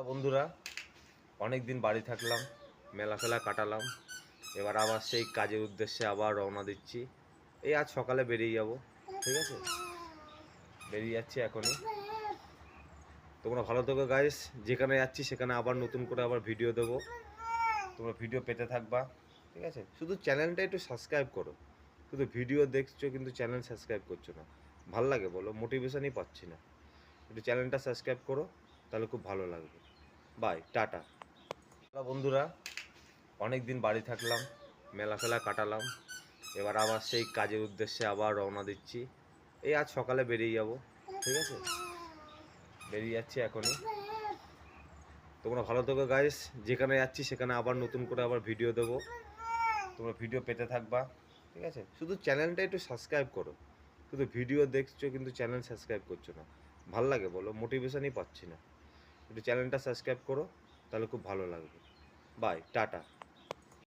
বন্ধুরা, অনেক দিন বাড়ি থাকলাম, মেলা ফেলা কাটালাম। এবার আবার সেই কাজের উদ্দেশ্যে আবার রওনা দিচ্ছি। এই আজ সকালে বেরিয়ে যাব। ঠিক আছে, বেরিয়ে যাচ্ছি এখনই। তোমরা ভালো থেকো গাইস। যেখানে যাচ্ছি সেখানে আবার নতুন করে আবার ভিডিও দেবো, তোমরা ভিডিও পেতে থাকবা। ঠিক আছে, শুধু চ্যানেলটা একটু সাবস্ক্রাইব করো। শুধু ভিডিও দেখছো কিন্তু চ্যানেল সাবস্ক্রাইব করছো না, ভাল লাগে বলো? মোটিভেশনই পাচ্ছি না। একটু চ্যানেলটা সাবস্ক্রাইব করো, তাহলে খুব ভালো লাগবে। Bye, tata. বন্ধুরা, অনেক দিন বাড়ি থাকলাম, মেলা ফেলা কাটালাম। এবার আবার সেই কাজের উদ্দেশ্যে আবার রওনা দিচ্ছি। এই আজ সকালে বেরিয়ে যাব। ঠিক আছে, বেরিয়ে যাচ্ছি এখনই। তোমরা ভালো থেকো গাইস। যেখানে যাচ্ছি সেখানে আবার নতুন করে আবার ভিডিও দেবো, তোমরা ভিডিও পেতে থাকবা। ঠিক আছে, শুধু চ্যানেলটা একটু সাবস্ক্রাইব করো। শুধু ভিডিও দেখছো কিন্তু চ্যানেল সাবস্ক্রাইব করছো না, ভাল লাগে বলো? মোটিভেশনই পাচ্ছি না। একটু চ্যানেলটা সাবস্ক্রাইব করো, তাহলে খুব ভালো লাগবে। Bye, tata.